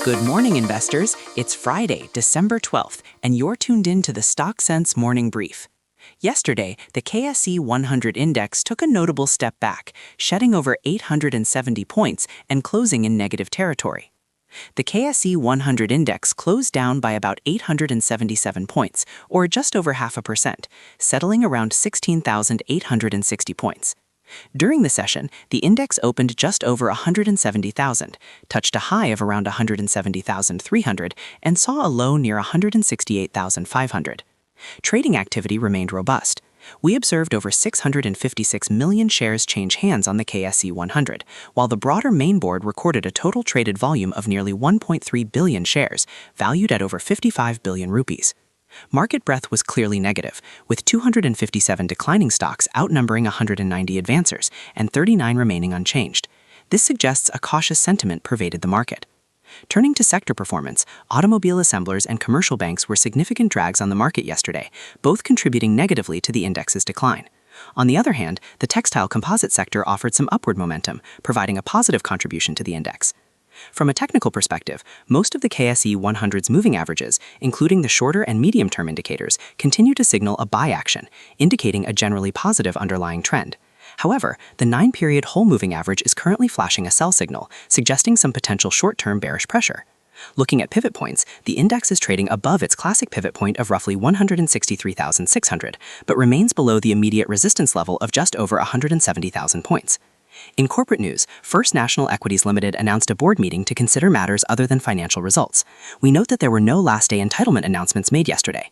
Good morning, investors. It's Friday, December 12th, and you're tuned in to the StockSense Morning Brief. Yesterday, the KSE 100 index took a notable step back, shedding over 870 points and closing in negative territory. The KSE 100 index closed down by about 877 points, or just over 0.5%, settling around 16,860 points. During the session, the index opened just over 170,000, touched a high of around 170,300, and saw a low near 168,500. Trading activity remained robust. We observed over 656 million shares change hands on the KSE 100, while the broader main board recorded a total traded volume of nearly 1.3 billion shares, valued at over 55 billion rupees. Market breadth was clearly negative, with 257 declining stocks outnumbering 190 advancers and 39 remaining unchanged. This suggests a cautious sentiment pervaded the market. Turning to sector performance, automobile assemblers and commercial banks were significant drags on the market yesterday, both contributing negatively to the index's decline. On the other hand, the textile composite sector offered some upward momentum, providing a positive contribution to the index. From a technical perspective, most of the KSE 100's moving averages, including the shorter and medium-term indicators, continue to signal a buy action, indicating a generally positive underlying trend. However, the 9-period whole moving average is currently flashing a sell signal, suggesting some potential short-term bearish pressure. Looking at pivot points, the index is trading above its classic pivot point of roughly 163,600, but remains below the immediate resistance level of just over 170,000 points. In corporate news, First National Equities Limited announced a board meeting to consider matters other than financial results. We note that there were no last-day entitlement announcements made yesterday.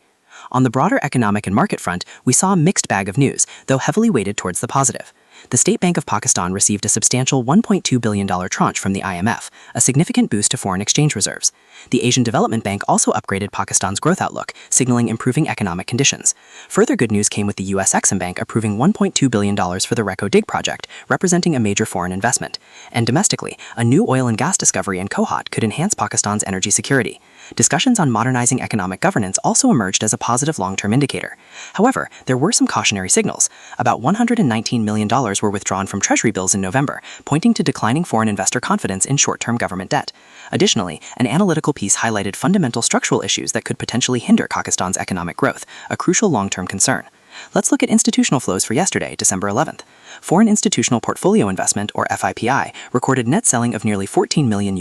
On the broader economic and market front, we saw a mixed bag of news, though heavily weighted towards the positive. The State Bank of Pakistan received a substantial $1.2 billion tranche from the IMF, a significant boost to foreign exchange reserves. The Asian Development Bank also upgraded Pakistan's growth outlook, signaling improving economic conditions. Further good news came with the U.S. Exim Bank approving $1.2 billion for the Reko Diq project, representing a major foreign investment. And domestically, a new oil and gas discovery in Kohat could enhance Pakistan's energy security. Discussions on modernizing economic governance also emerged as a positive long-term indicator. However, there were some cautionary signals. About $119 million were withdrawn from Treasury bills in November, pointing to declining foreign investor confidence in short-term government debt. Additionally, an analytical piece highlighted fundamental structural issues that could potentially hinder Pakistan's economic growth, a crucial long-term concern. Let's look at institutional flows for yesterday, December 11th. Foreign Institutional Portfolio Investment, or FIPI, recorded net selling of nearly $14 million.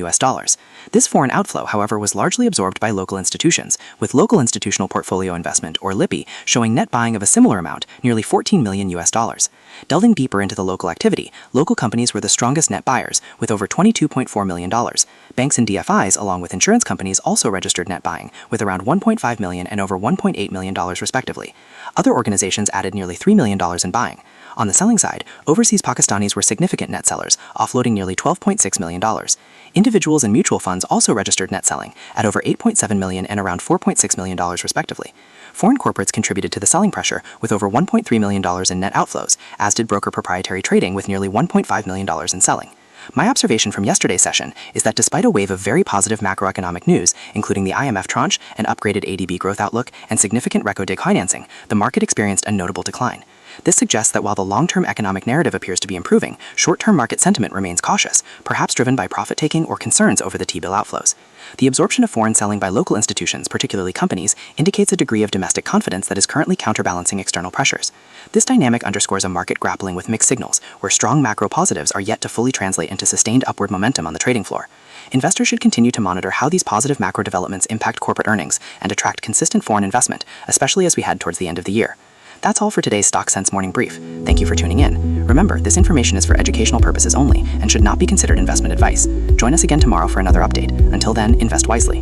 This foreign outflow, however, was largely absorbed by local institutions, with Local Institutional Portfolio Investment, or LIPI, showing net buying of a similar amount, nearly $14 million. Delving deeper into the local activity, local companies were the strongest net buyers, with over $22.4 million. Banks and DFIs, along with insurance companies, also registered net buying, with around $1.5 million and over $1.8 million respectively. Other organizations added nearly $3 million in buying. On the selling side, overseas Pakistanis were significant net sellers, offloading nearly $12.6 million. Individuals and mutual funds also registered net selling, at over $8.7 million and around $4.6 million respectively. Foreign corporates contributed to the selling pressure, with over $1.3 million in net outflows, as did broker proprietary trading with nearly $1.5 million in selling. My observation from yesterday's session is that despite a wave of very positive macroeconomic news, including the IMF tranche, an upgraded ADB growth outlook, and significant Reko Diq financing, the market experienced a notable decline. This suggests that while the long-term economic narrative appears to be improving, short-term market sentiment remains cautious, perhaps driven by profit-taking or concerns over the T-bill outflows. The absorption of foreign selling by local institutions, particularly companies, indicates a degree of domestic confidence that is currently counterbalancing external pressures. This dynamic underscores a market grappling with mixed signals, where strong macro positives are yet to fully translate into sustained upward momentum on the trading floor. Investors should continue to monitor how these positive macro developments impact corporate earnings and attract consistent foreign investment, especially as we head towards the end of the year. That's all for today's StockSense Morning Brief. Thank you for tuning in. Remember, this information is for educational purposes only and should not be considered investment advice. Join us again tomorrow for another update. Until then, invest wisely.